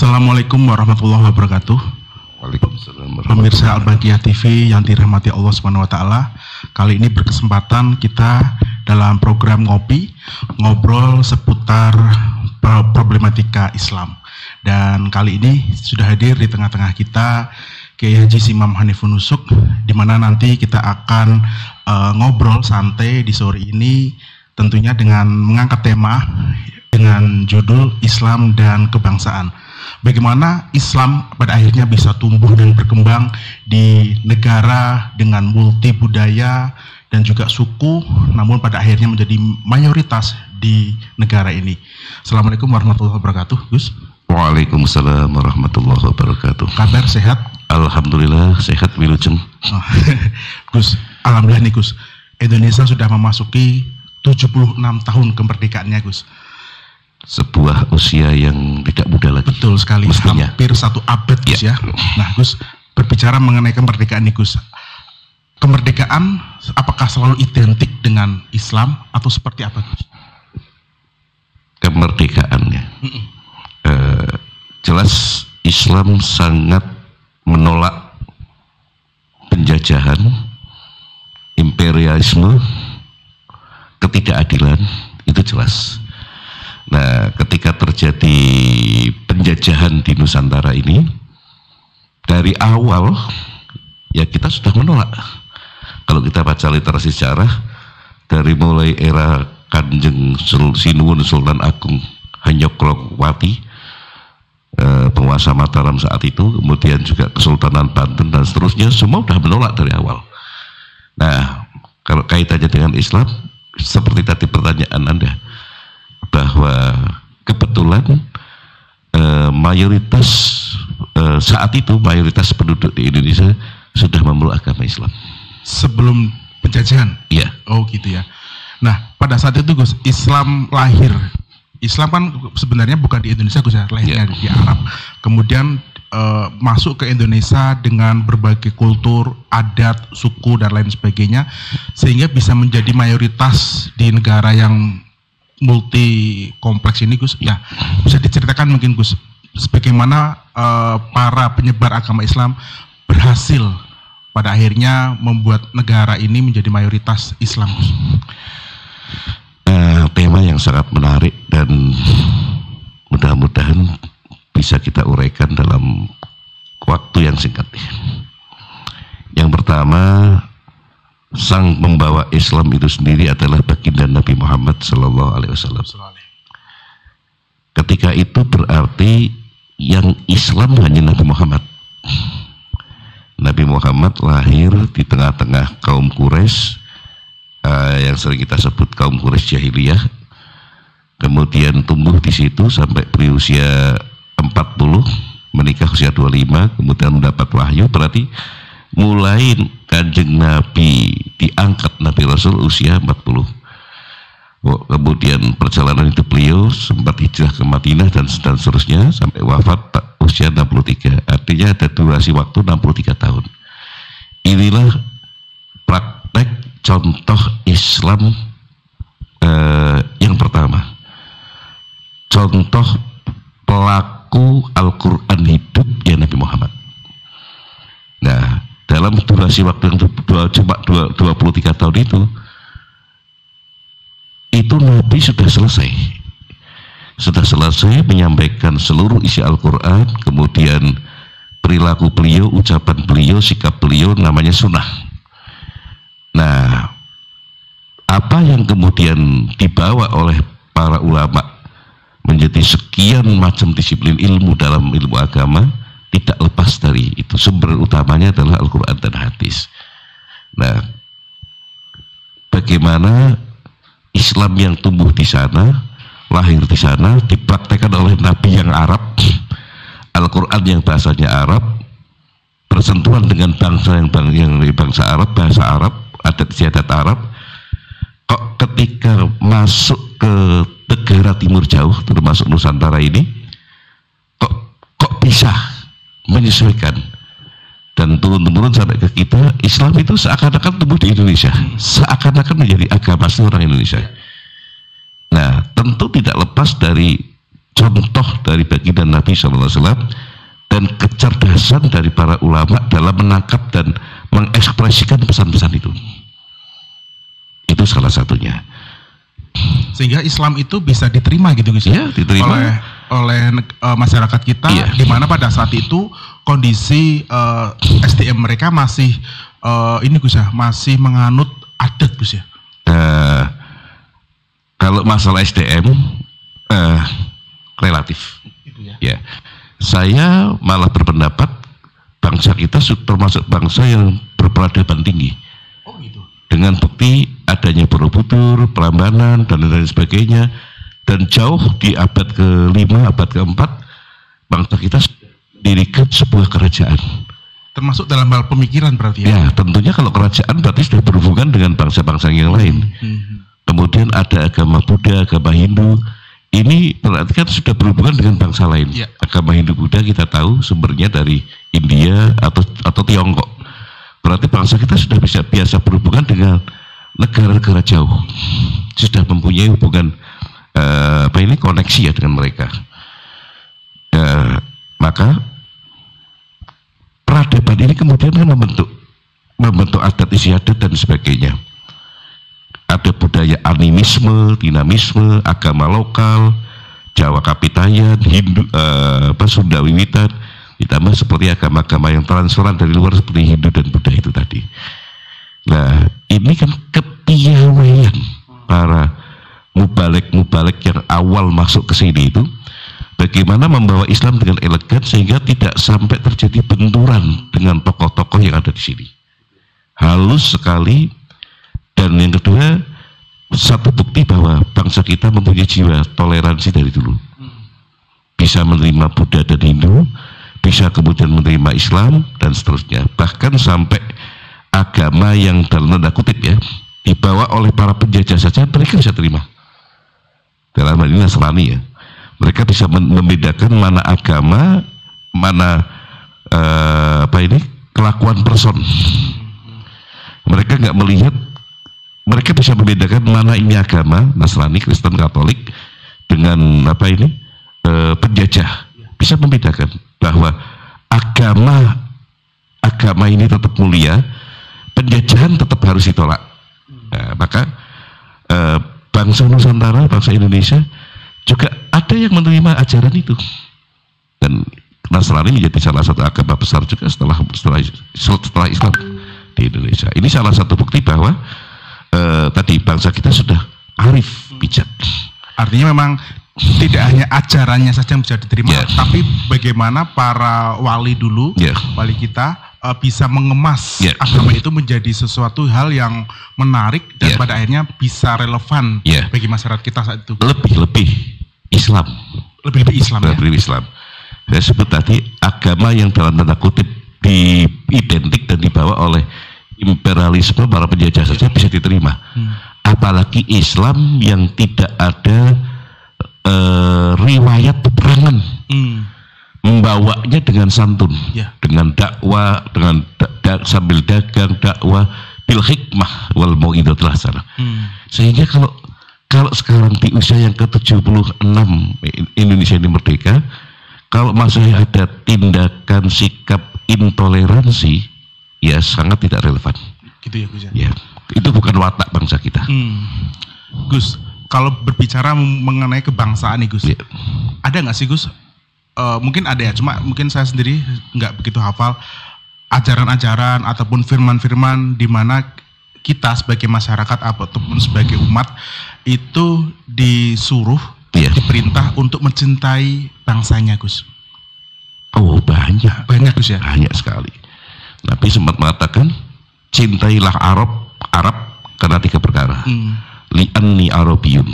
Assalamualaikum warahmatullahi wabarakatuh. Waalaikumsalam. Pemirsa Al-Baqiyah TV yang dirahmati Allah Subhanahu wa taala. Kali ini berkesempatan kita dalam program ngobrol seputar problematika Islam. Dan kali ini sudah hadir di tengah-tengah kita Kiai Haji Imam Hanifun Nusuk, di mana nanti kita akan ngobrol santai di sore ini, tentunya dengan mengangkat tema dengan judul Islam dan Kebangsaan. Bagaimana Islam pada akhirnya bisa tumbuh dan berkembang di negara dengan multi budaya dan juga suku, namun pada akhirnya menjadi mayoritas di negara ini. Assalamualaikum warahmatullahi wabarakatuh, Gus. Waalaikumsalam warahmatullahi wabarakatuh. Kabar sehat? Alhamdulillah sehat Wilujeng. Gus, alhamdulillah nih Gus, Indonesia sudah memasuki 76 tahun kemerdekaannya, Gus. Sebuah usia yang tidak muda lagi. Betul sekali, mestinya. Hampir 1 abad, Gus ya. Nah Gus, berbicara mengenai kemerdekaan nih Gus, kemerdekaan apakah selalu identik dengan Islam atau seperti apa, Gus? Kemerdekaannya jelas Islam sangat menolak penjajahan, imperialisme, ketidakadilan, itu jelas. Nah, ketika terjadi penjajahan di Nusantara ini, dari awal ya kita sudah menolak. Kalau kita baca literasi sejarah, dari mulai era Kanjeng Sinuwun Sultan Agung Hanyokrokwati, penguasa Mataram saat itu, kemudian juga Kesultanan Banten dan seterusnya, semua sudah menolak dari awal. Nah, kalau kaitannya dengan Islam, seperti tadi pertanyaan Anda, bahwa kebetulan mayoritas saat itu mayoritas penduduk di Indonesia sudah memeluk agama Islam sebelum penjajahan. Iya. Oh gitu ya. Nah pada saat itu Gus, Islam lahir. Islam kan sebenarnya bukan di Indonesia Gus ya, lahirnya di Arab. Kemudian masuk ke Indonesia dengan berbagai kultur, adat, suku dan lain sebagainya, sehingga bisa menjadi mayoritas di negara yang multi kompleks ini Gus. Ya, bisa diceritakan mungkin Gus, bagaimana para penyebar agama Islam berhasil pada akhirnya membuat negara ini menjadi mayoritas Islam, Gus. Tema yang sangat menarik dan mudah-mudahan bisa kita uraikan dalam waktu yang singkat. Yang pertama, sang pembawa Islam itu sendiri adalah baginda Nabi Muhammad Sallallahu Alaihi Wasallam. Ketika itu berarti yang Islam hanya Nabi Muhammad. Nabi Muhammad lahir di tengah-tengah kaum Quraisy, yang sering kita sebut kaum Quraisy jahiliyah. Kemudian tumbuh di situ sampai berusia 40, menikah usia 25, kemudian mendapat wahyu, berarti mulai Kanjeng Nabi diangkat Nabi Rasul usia 40. Kemudian perjalanan hidup beliau sempat hijrah ke Madinah dan seterusnya sampai wafat usia 63. Artinya ada durasi waktu 63 tahun. Inilah praktek contoh Islam yang pertama. Contoh pelaku Al-Quran hidup ya Nabi Muhammad. Nah, dalam durasi waktu yang cuma 23 tahun itu Nabi sudah selesai menyampaikan seluruh isi Al-Quran, kemudian perilaku beliau, ucapan beliau, sikap beliau namanya sunnah. Nah, apa yang kemudian dibawa oleh para ulama menjadi sekian macam disiplin ilmu dalam ilmu agama tidak lepas dari itu. Sumber utamanya adalah Al-Quran dan hadis. Nah, bagaimana Islam yang tumbuh di sana, lahir di sana, dipraktekkan oleh Nabi yang Arab, Al-Quran yang bahasanya Arab, bersentuhan dengan bangsa yang bangsa Arab, bahasa Arab, adat istiadat Arab. Kok ketika masuk ke negara timur jauh, termasuk Nusantara ini, kok bisa menyesuaikan dan turun-temurun sampai ke kita. Islam itu seakan-akan tumbuh di Indonesia, seakan-akan menjadi agama seluruh orang Indonesia. Nah, tentu tidak lepas dari contoh dari baginda Nabi SAW dan kecerdasan dari para ulama dalam menangkap dan mengekspresikan pesan-pesan itu. Itu salah satunya. Sehingga Islam itu bisa diterima gitu Gus ya, diterima oleh masyarakat kita, di mana pada saat itu kondisi SDM mereka masih ini Gus ya, masih menganut adat Gus ya. Kalau masalah SDM relatif. Ya. Saya malah berpendapat bangsa kita termasuk bangsa yang berperadaban tinggi. Oh gitu. Dengan bukti adanya Borobudur, Prambanan dan lain sebagainya, dan jauh di abad ke-5, abad ke-4 bangsa kita mendirikan sebuah kerajaan. Termasuk dalam hal pemikiran berarti ya? Ya, tentunya kalau kerajaan berarti sudah berhubungan dengan bangsa-bangsa yang lain. Kemudian ada agama Buddha, agama Hindu. Ini berarti kan sudah berhubungan dengan bangsa lain. Ya. Agama Hindu Buddha kita tahu sumbernya dari India atau Tiongkok. Berarti bangsa kita sudah biasa berhubungan dengan negara-negara jauh. Sudah mempunyai hubungan koneksi ya dengan mereka. Maka peradaban ini kemudian kan membentuk adat istiadat dan sebagainya. Ada budaya animisme, dinamisme, agama lokal, Jawa Kapitayan, Hindu, Sunda Wiwitan, ditambah seperti agama-agama yang transferan dari luar seperti Hindu dan Buddha itu tadi. Nah, ini kan kepiawaian para mubalek yang awal masuk ke sini itu, bagaimana membawa Islam dengan elegan sehingga tidak sampai terjadi benturan dengan tokoh-tokoh yang ada di sini. Halus sekali. Dan yang kedua, satu bukti bahwa bangsa kita mempunyai jiwa toleransi dari dulu. Bisa menerima Buddha dan Hindu, bisa kemudian menerima Islam dan seterusnya. Bahkan sampai agama yang dalam tanda kutip ya, dibawa oleh para penjajah saja mereka bisa terima. Dalam hal ini Nasrani ya. Mereka bisa membedakan mana agama, mana kelakuan person. Mereka nggak melihat. Mereka bisa membedakan mana ini agama Nasrani, Kristen, Katolik dengan penjajah. Bisa membedakan bahwa agama ini tetap mulia, penjajahan tetap harus ditolak. Nah, maka bangsa Nusantara, bangsa Indonesia juga ada yang menerima ajaran itu, dan Nasrani menjadi salah satu agama besar juga setelah Islam di Indonesia. Ini salah satu bukti bahwa tadi bangsa kita sudah arif, bijak. Artinya memang tidak hanya ajarannya saja yang bisa diterima, tapi bagaimana para wali dulu, wali kita bisa mengemas agama itu menjadi sesuatu hal yang menarik dan pada akhirnya bisa relevan bagi masyarakat kita saat itu. Lebih Islam. Lebih Islam. Lebih Islam. Saya sebut tadi agama yang dalam tanda kutip diidentik dan dibawa oleh imperialisme para penjajah saja bisa diterima. Apalagi Islam yang tidak ada riwayat peperangan, membawanya dengan santun, dengan dakwah, dengan sambil dagang, dakwah bil hikmah wal mau'izatil hasanah. Sehingga kalau sekarang di usia yang ke-76 Indonesia ini merdeka, kalau masih ada tindakan sikap intoleransi, ya sangat tidak relevan. Gitu ya Gus ya? Ya, itu bukan watak bangsa kita. Gus, kalau berbicara mengenai kebangsaan nih Gus, ada nggak sih Gus? Mungkin ada ya, cuma mungkin saya sendiri nggak begitu hafal ajaran-ajaran ataupun firman-firman di mana kita sebagai masyarakat ataupun sebagai umat itu disuruh, diperintah untuk mencintai bangsanya Gus. Oh banyak Gus ya? Banyak sekali. Nabi sempat mengatakan, cintailah Arab karena 3 perkara. Li'anni Arabiyun,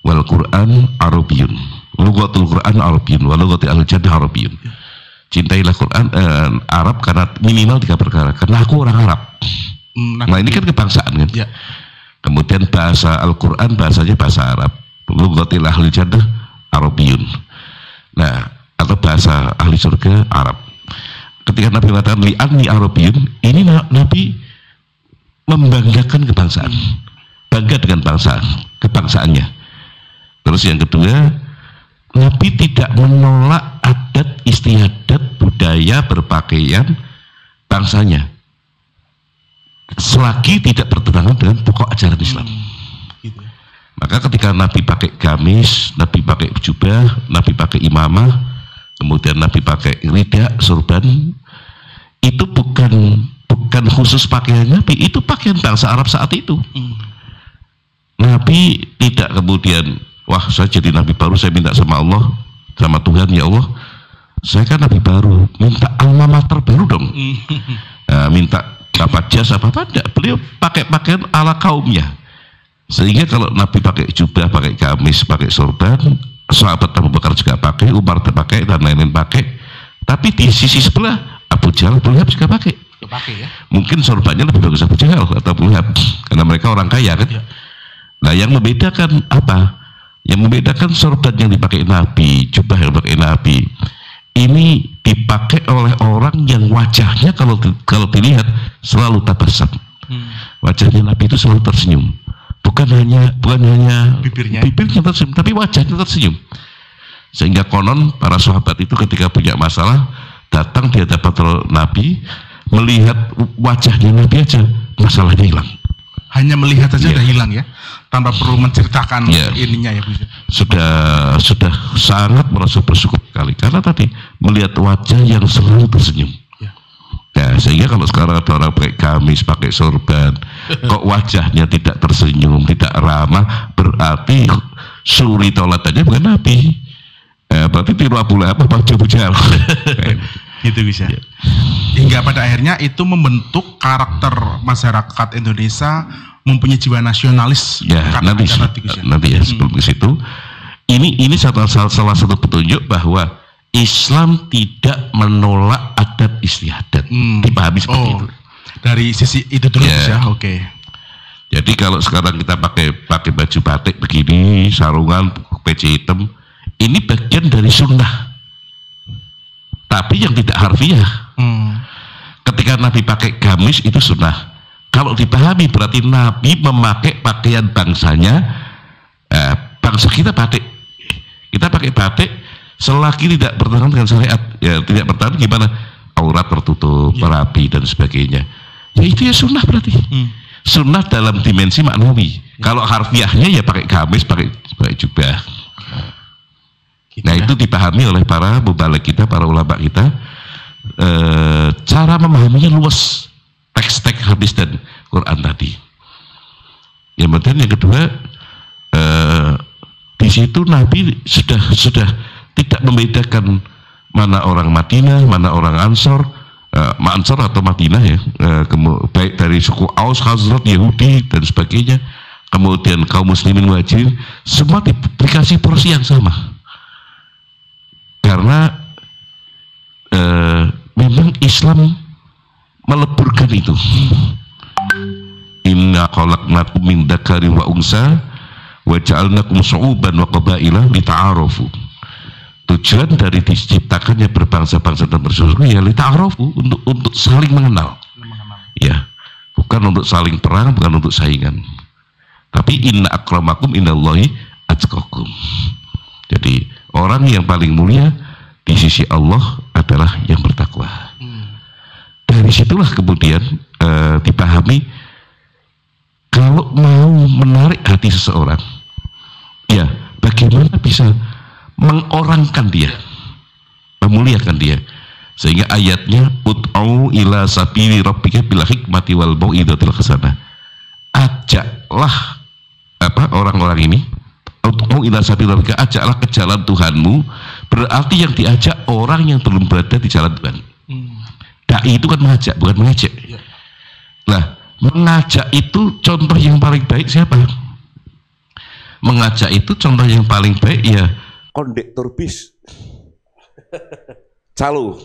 wal Quran Arabiyun, lugatul Quran Arabiyun, wal lugatul al-jannah Arabiyun. Cintailah Quran Arab karena minimal 3 perkara. Karena aku orang Arab. Nah ini kan kebangsaan kan. Kemudian bahasa Al-Quran bahasanya bahasa Arab. Lugatul al-jannah Arabiyun. Nah atau bahasa ahli surga Arab. Ketika Nabi mengatakan li'anni Arabiyun, ini Nabi membanggakan kebangsaan, bangga dengan kebangsaannya. Terus yang kedua, Nabi tidak menolak adat istiadat budaya berpakaian bangsanya selagi tidak bertentangan dengan pokok ajaran Islam. Gitu. Maka ketika Nabi pakai gamis, Nabi pakai jubah, Nabi pakai imamah, kemudian Nabi pakai rida, surban, itu bukan khusus pakaian Nabi, itu pakaian bangsa Arab saat itu. Nabi tidak kemudian, wah saya jadi Nabi baru, saya minta sama Allah, sama Tuhan, ya Allah, saya kan Nabi baru, minta alma mater baru dong. Nah, minta dapat jasa apa enggak, beliau pakai pakaian ala kaumnya. Sehingga kalau Nabi pakai jubah, pakai gamis, pakai sorban, sahabat Abu Bakar juga pakai, Umar pakai, dan lain-lain pakai. Tapi di sisi sebelah Abu Jahal, Abu Lahab juga pakai. Ya. Mungkin sorbannya lebih bagus Abu Jahal atau Abu Lahab, karena mereka orang kaya kan. Ya. Nah yang membedakan apa? Yang membedakan sorban yang dipakai Nabi, jubah yang dipakai Nabi, ini dipakai oleh orang yang wajahnya kalau dilihat selalu tabasam. Wajahnya Nabi itu selalu tersenyum. Bukan hanya bibirnya tersenyum, tapi wajahnya tersenyum. Sehingga konon para sahabat itu ketika punya masalah datang di hadapan Nabi, melihat wajahnya Nabi aja masalahnya hilang. Hanya melihat saja udah hilang ya, tanpa perlu menceritakan ininya ya Bu. Sudah sangat merasa bersyukur sekali karena tadi melihat wajah yang selalu tersenyum. Nah, sehingga kalau sekarang ada orang pakai gamis, pakai sorban, kok wajahnya tidak tersenyum, tidak ramah, berarti suri tolatannya bukan Nabi. Berarti tiru Abu Lahab apa Abu Jahal. Gitu bisa. Hingga pada akhirnya itu membentuk karakter masyarakat Indonesia mempunyai jiwa nasionalis. Ya, nanti ya sebelum ke situ, ini salah satu petunjuk bahwa Islam tidak menolak adat istiadat. Dipahami seperti itu. Dari sisi itu dulu ya. Oke. Jadi kalau sekarang kita pakai baju batik begini, sarungan, peci hitam, ini bagian dari sunnah. Tapi yang tidak harfiah. Ketika Nabi pakai gamis itu sunnah. Kalau dipahami berarti Nabi memakai pakaian bangsanya. Bangsa kita batik. Kita pakai batik selagi tidak bertentangan dengan syariat. Ya tidak bertentangan gimana? Aurat tertutup, rapi dan sebagainya. Ya itu ya sunnah berarti. Sunnah dalam dimensi maknawi. Kalau harfiahnya ya pakai gamis, pakai jubah. Nah itu dipahami oleh para mubaligh kita, para ulama kita. Cara memahaminya luas, teks-teks hadis dan Quran tadi. Kemudian yang kedua, di situ Nabi sudah tidak membedakan mana orang Madinah, mana orang Ansor, Ansor atau Madinah ya, baik dari suku Aus, Khazraj, Yahudi dan sebagainya. Kemudian kaum muslimin muhajirin, semua dikasih porsi yang sama. Karena memang Islam meleburkan itu. Inna khalaqnakum min dzakarin wa unsa wa ja'alnakum syu'uban wa qabaila lita'arafu. Tujuan dari diciptakannya berbangsa-bangsa dan bersuku ya lita'arafu, untuk saling mengenal. Ya, bukan untuk saling perang, bukan untuk saingan. Tapi inna akramakum indallahi atqakum. Jadi orang yang paling mulia di sisi Allah adalah yang bertakwa. Dari situlah kemudian dipahami kalau mau menarik hati seseorang, ya bagaimana bisa mengorangkan dia, memuliakan dia. Sehingga ayatnya ud'u ila sabili rabbika bil hikmati wal mau'izatil hasanah. Ajaklah orang-orang ini, ud'u ila sabili rabbika, ajaklah ke jalan Tuhanmu. Berarti yang diajak orang yang belum berada di jalan Tuhan. Dai itu kan mengajak, bukan mengejek. Nah, mengajak itu contoh yang paling baik siapa? Mengajak itu contoh yang paling baik ya kondektur bis. Calo.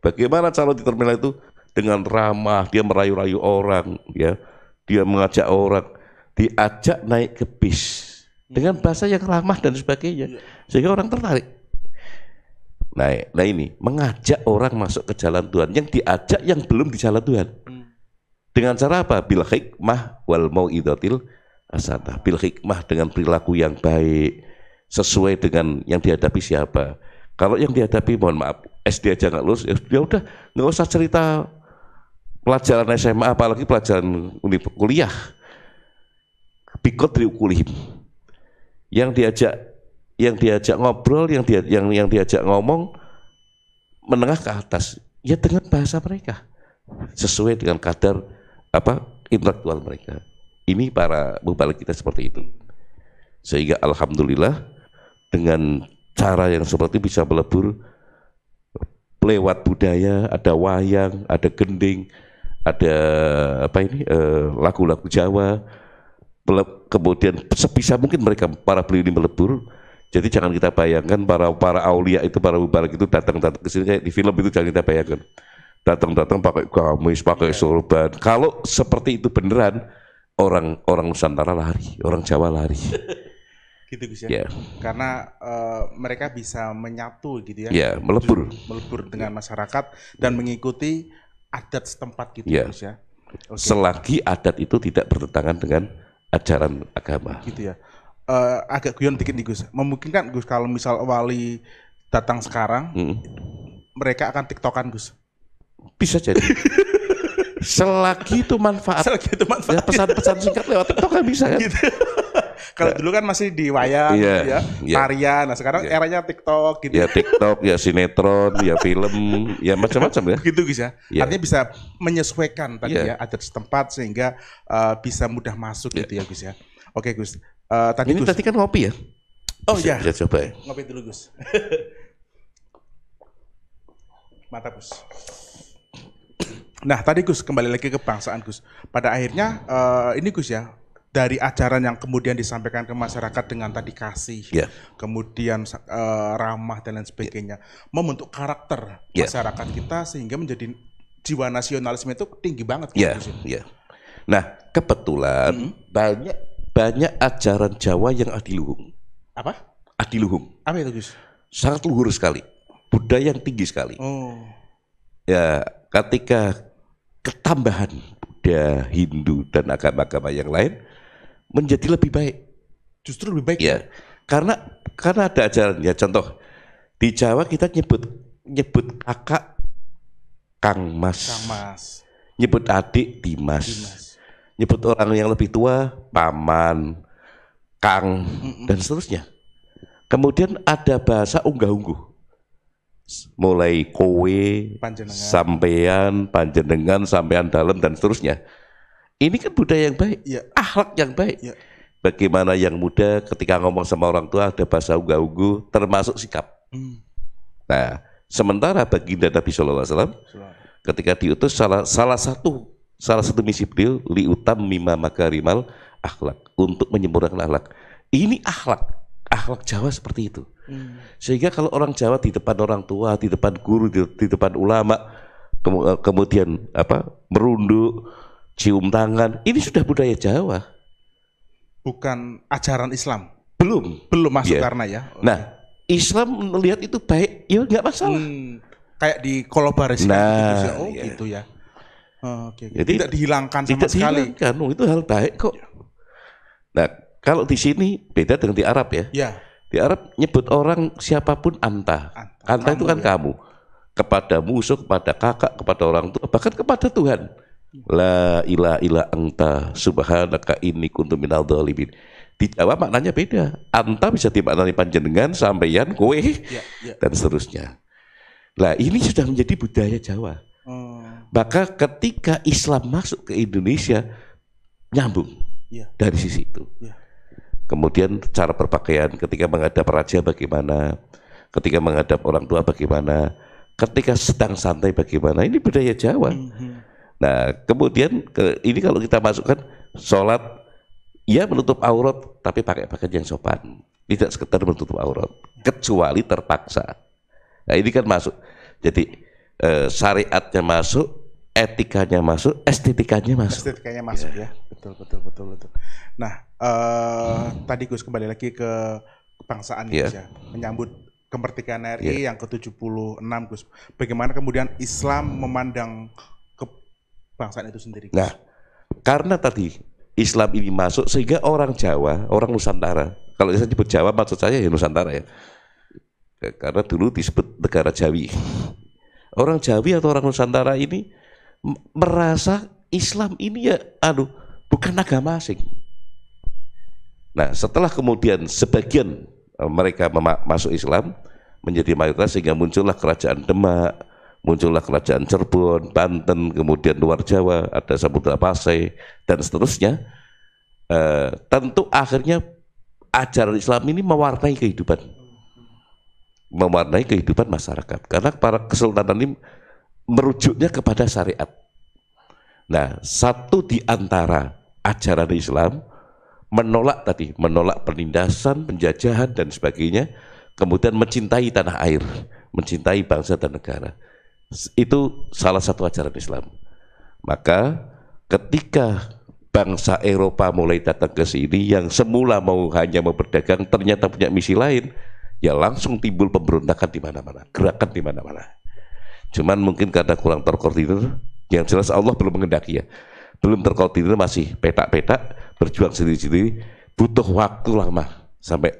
Bagaimana calo di terminal itu? Dengan ramah, dia merayu-rayu orang, ya. Dia mengajak orang, diajak naik ke bis dengan bahasa yang ramah dan sebagainya, sehingga orang tertarik. Nah ini mengajak orang masuk ke jalan Tuhan, yang diajak yang belum di jalan Tuhan. Dengan cara apa? Bil hikmah wal mau'izatil hasanah. Bil hikmah dengan perilaku yang baik, sesuai dengan yang dihadapi siapa. Kalau yang dihadapi, mohon maaf, SD aja nggak lulus, ya udah nggak usah cerita pelajaran SMA, apalagi pelajaran kuliah. Biqadri uqulihim. Yang diajak ngobrol, yang diajak ngomong menengah ke atas, ya dengan bahasa mereka, sesuai dengan kadar intelektual mereka. Ini para mubalik kita seperti itu. Sehingga alhamdulillah dengan cara yang seperti bisa melebur lewat budaya, ada wayang, ada gending, ada lagu-lagu Jawa. Kemudian sebisa mungkin mereka para beliau ini melebur. Jadi jangan kita bayangkan para aulia itu, para mubalik itu datang ke sini kayak di film itu, jangan kita bayangkan. Datang pakai gamis, pakai sorban. Kalau seperti itu beneran, orang Nusantara lari, orang Jawa lari. Gitu Gus ya. Karena mereka bisa menyatu gitu ya. Melebur dengan masyarakat dan mengikuti adat setempat gitu Gus ya. Okay. Selagi adat itu tidak bertentangan dengan ajaran agama. Gitu ya. Agak guyon dikit nih Gus. Memungkinkan Gus kalau misal wali datang sekarang, mereka akan tiktokan Gus. Bisa jadi. Selagi itu manfaat. Ya, pesan-pesan singkat lewat TikTok kan bisa kan? Gitu. Kalau dulu kan masih di wayang tarian. Nah sekarang eranya TikTok gitu. Ya TikTok, ya sinetron, ya film, ya macam-macam ya. Gitu Gus ya. Artinya bisa menyesuaikan tadi ya adat setempat sehingga bisa mudah masuk gitu ya Gus ya. Oke Gus. Ini Gus, tadi kan ngopi ya? Oh iya. Bisa coba ya. Ngopi dulu Gus. Mantap Gus. Nah tadi Gus kembali lagi ke kebangsaan Gus. Pada akhirnya ini Gus ya, dari ajaran yang kemudian disampaikan ke masyarakat dengan tadi kasih, kemudian ramah dan lain sebagainya, membentuk karakter masyarakat kita sehingga menjadi jiwa nasionalisme itu tinggi banget. Nah kebetulan banyak ajaran Jawa yang adiluhung. Apa? Adiluhung. Apa itu Gus? Sangat luhur sekali, budaya yang tinggi sekali. Ya ketika ketambahan budaya Hindu dan agama-agama yang lain menjadi lebih baik. Justru lebih baik ya. Karena ada ajaran ya, contoh di Jawa kita nyebut kakak Kang Mas. Nyebut adik Dimas. Nyebut orang yang lebih tua paman, Kang dan seterusnya. Kemudian ada bahasa unggah-ungguh. Mulai kowe, sampean, panjenengan, sampean dalam dan seterusnya. Ini kan budaya yang baik, akhlak yang baik. Bagaimana yang muda ketika ngomong sama orang tua ada bahasa unggah-ungguh, termasuk sikap. Nah, sementara baginda Nabi SAW ketika diutus salah satu misi beliau liutam mima makarimal akhlak, untuk menyempurnakan akhlak. Ini akhlak Jawa seperti itu. Sehingga kalau orang Jawa di depan orang tua, di depan guru, di depan ulama, kemudian merunduk, cium tangan, ini sudah budaya Jawa. Bukan ajaran Islam. Belum masuk karena ya. Nah, Islam melihat itu baik, ya nggak masalah. Kayak di kolaborasikan gitu ya. Jadi tidak dihilangkan sama sekali. Itu hal baik kok. Nah, kalau di sini beda dengan di Arab ya. Di Arab nyebut orang siapapun anta. Anta itu kan kamu. Kepada musuh, kepada kakak, kepada orang tua, bahkan kepada Tuhan. La ilaha illa anta subhanaka inni kuntu minadh dhalimin. Di Jawa maknanya beda. Anta bisa dimaknani panjenengan, sampeyan, kowe, dan seterusnya. Nah, ini sudah menjadi budaya Jawa. Maka ketika Islam masuk ke Indonesia, nyambung dari sisi itu. Kemudian cara berpakaian ketika menghadap raja bagaimana, ketika menghadap orang tua bagaimana, ketika sedang santai bagaimana, ini budaya Jawa. Nah kemudian ini kalau kita masukkan sholat, ya menutup aurat tapi pakai pakaian yang sopan, tidak sekedar menutup aurat, kecuali terpaksa. Nah ini kan masuk, jadi syariatnya masuk, etikanya masuk, estetikanya masuk ya. Betul. Nah, tadi Gus kembali lagi ke kebangsaan Gus ya, menyambut kemerdekaan RI yang ke-76 Gus. Bagaimana kemudian Islam memandang kebangsaan itu sendiri Gus? Nah, karena tadi Islam ini masuk sehingga orang Jawa, orang Nusantara, kalau saya sebut Jawa maksud saya ya Nusantara ya, karena dulu disebut negara Jawi. Orang Jawi atau orang Nusantara ini merasa Islam ini ya bukan agama asing. Nah, setelah kemudian sebagian mereka masuk Islam menjadi mayoritas sehingga muncullah kerajaan Demak, muncullah kerajaan Cirebon, Banten, kemudian luar Jawa ada Samudra Pasai dan seterusnya. Tentu akhirnya ajaran Islam ini mewarnai kehidupan masyarakat karena para kesultanan ini merujuknya kepada syariat. Nah, satu di antara ajaran Islam menolak penindasan, penjajahan dan sebagainya, kemudian mencintai tanah air, mencintai bangsa dan negara. Itu salah satu ajaran Islam. Maka ketika bangsa Eropa mulai datang ke sini yang semula hanya mau berdagang ternyata punya misi lain, ya langsung timbul pemberontakan di mana-mana, gerakan di mana-mana. Cuman mungkin karena kurang terkoordinir, yang jelas Allah belum mengendaki ya. Belum terkoordinir, masih petak-petak, berjuang sendiri-sendiri, butuh waktu lama sampai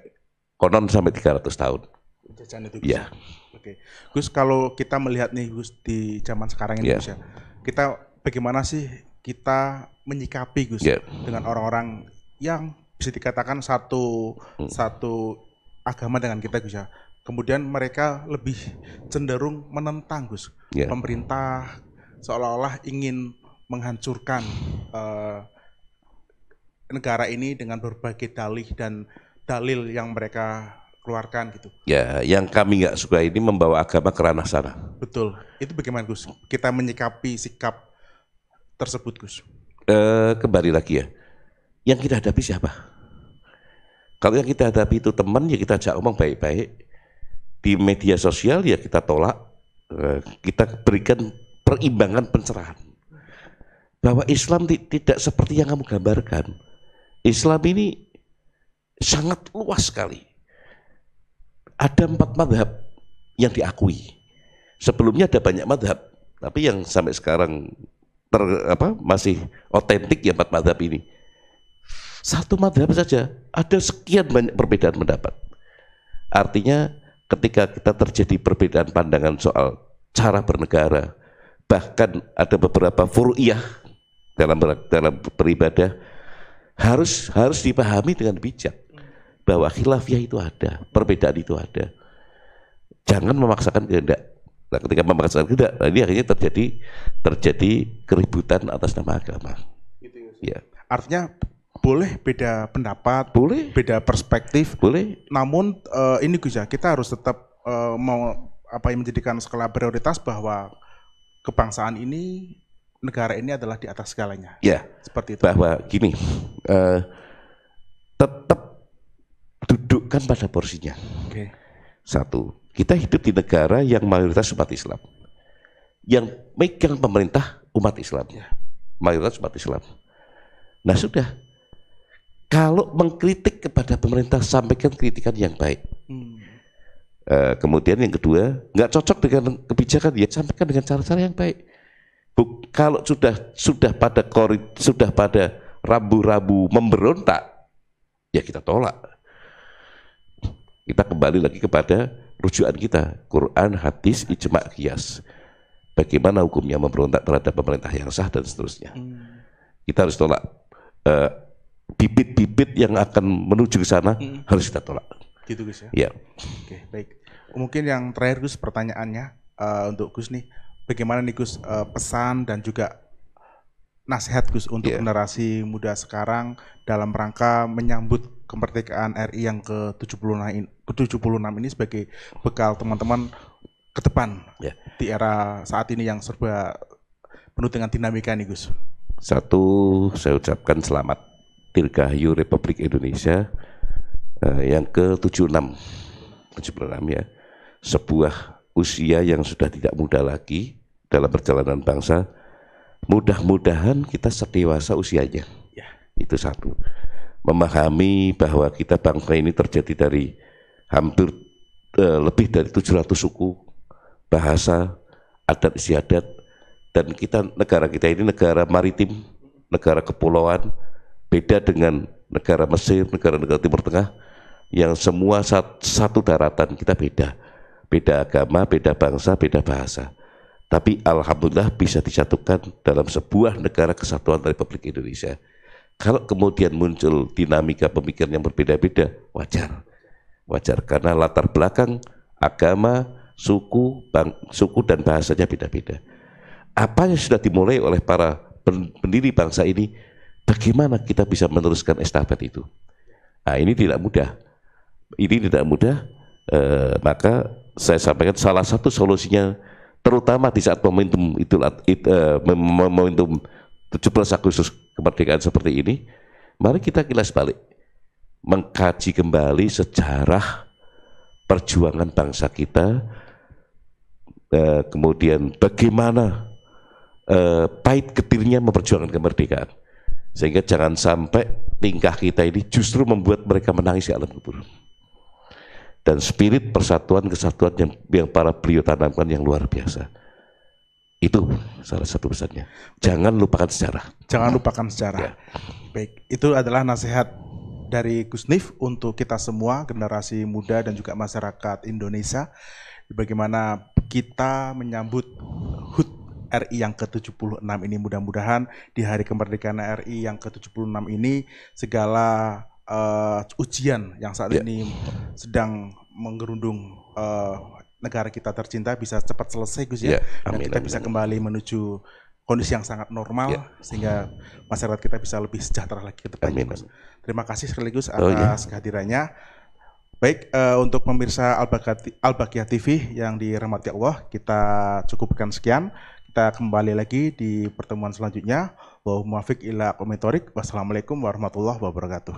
300 tahun. Jajan itu, ya. Oke. Gus, kalau kita melihat nih Gus di zaman sekarang ini, Gus ya, kita bagaimana sih kita menyikapi Gus dengan orang-orang yang bisa dikatakan satu agama dengan kita Gus ya. Kemudian mereka lebih cenderung menentang Gus pemerintah, seolah-olah ingin menghancurkan negara ini dengan berbagai dalil yang mereka keluarkan gitu. Ya, yang kami nggak suka ini membawa agama ke ranah sana. Betul. Itu bagaimana Gus? Kita menyikapi sikap tersebut Gus. Kembali lagi ya, yang kita hadapi siapa? Kalau yang kita hadapi itu teman, ya kita ajak omong baik-baik. Di media sosial ya kita tolak, kita berikan perimbangan pencerahan. Bahwa Islam tidak seperti yang kamu gambarkan. Islam ini sangat luas sekali. Ada 4 madhab yang diakui. Sebelumnya ada banyak madhab, tapi yang sampai sekarang masih otentik ya 4 madhab ini. Satu madhab saja ada sekian banyak perbedaan pendapat. Artinya ketika kita terjadi perbedaan pandangan soal cara bernegara, bahkan ada beberapa furu'iyah dalam beribadah, harus dipahami dengan bijak bahwa khilafiyah itu ada, perbedaan itu ada. Jangan memaksakan kehendak. Nah, ketika memaksakan kehendak, ini akhirnya terjadi keributan atas nama agama. Gitu, ya. Artinya boleh beda pendapat, boleh beda perspektif, boleh. Namun ini Gus ya, kita harus tetap yang menjadikan skala prioritas bahwa kebangsaan ini, negara ini adalah di atas segalanya. Ya, seperti itu. Bahwa gini, tetap dudukkan pada porsinya. Okay. Satu, kita hidup di negara yang mayoritas umat Islam, yang megang pemerintah umat Islam, mayoritas umat Islam. Nah sudah, kalau mengkritik kepada pemerintah sampaikan kritikan yang baik. Kemudian yang kedua, nggak cocok dengan kebijakan, ya sampaikan dengan cara-cara yang baik. Kalau sudah pada rambu-rambu memberontak, ya kita tolak. Kita kembali lagi kepada rujukan kita, Quran, hadis, ijma', qiyas. Bagaimana hukumnya memberontak terhadap pemerintah yang sah dan seterusnya. Kita harus tolak. Bibit-bibit yang akan menuju ke sana harus kita tolak. Gitu Gus ya. Ya. Oke, baik. Mungkin yang terakhir Gus, pertanyaannya untuk Gus nih, bagaimana nih Gus pesan dan juga nasihat Gus untuk generasi muda sekarang dalam rangka menyambut kemerdekaan RI yang ke-76 ini sebagai bekal teman-teman ke depan di era saat ini yang serba penuh dengan dinamika nih Gus. Satu, saya ucapkan selamat Dirgahayu Republik Indonesia yang ke-76 ya. Sebuah usia yang sudah tidak muda lagi dalam perjalanan bangsa. Mudah-mudahan kita sedewasa usianya. Itu satu. Memahami bahwa kita bangsa ini terjadi dari hampir lebih dari 700 suku, bahasa, adat istiadat, dan negara kita ini negara maritim, negara kepulauan, Beda dengan negara Mesir, negara-negara Timur Tengah yang semua satu daratan, kita beda. Beda agama, beda bangsa, beda bahasa. Tapi alhamdulillah bisa disatukan dalam sebuah negara kesatuan Republik Indonesia. Kalau kemudian muncul dinamika pemikiran yang berbeda-beda, wajar. Wajar karena latar belakang agama, suku dan bahasanya beda-beda. Apa yang sudah dimulai oleh para pendiri bangsa ini, bagaimana kita bisa meneruskan estafet itu? Nah, ini tidak mudah. Ini tidak mudah, maka saya sampaikan salah satu solusinya, terutama di saat momentum 17 Agustus kemerdekaan seperti ini, mari kita kilas balik, mengkaji kembali sejarah perjuangan bangsa kita, kemudian bagaimana pahit getirnya memperjuangkan kemerdekaan, sehingga jangan sampai tingkah kita ini justru membuat mereka menangis di alam kubur. Dan spirit persatuan kesatuan yang para beliau tanamkan yang luar biasa. Itu salah satu pesannya. Jangan lupakan sejarah. Jangan lupakan sejarah. Ya. Baik, itu adalah nasihat dari Gus Nif untuk kita semua, generasi muda dan juga masyarakat Indonesia, bagaimana kita menyambut HUT RI yang ke-76 ini. Mudah-mudahan di hari kemerdekaan RI yang ke-76 ini segala ujian yang saat ini sedang menggerundung negara kita tercinta bisa cepat selesai, Gus ya. Dan kita bisa kembali menuju kondisi yang sangat normal sehingga masyarakat kita bisa lebih sejahtera lagi ke depannya. Terima kasih sekaligus atas kehadirannya. Baik, untuk pemirsa Al-Baqiyah TV yang dirahmati Allah, kita cukupkan sekian. Kita kembali lagi di pertemuan selanjutnya. Wa muwaffiq ila aqwamit thoriq. Wassalamualaikum warahmatullahi wabarakatuh.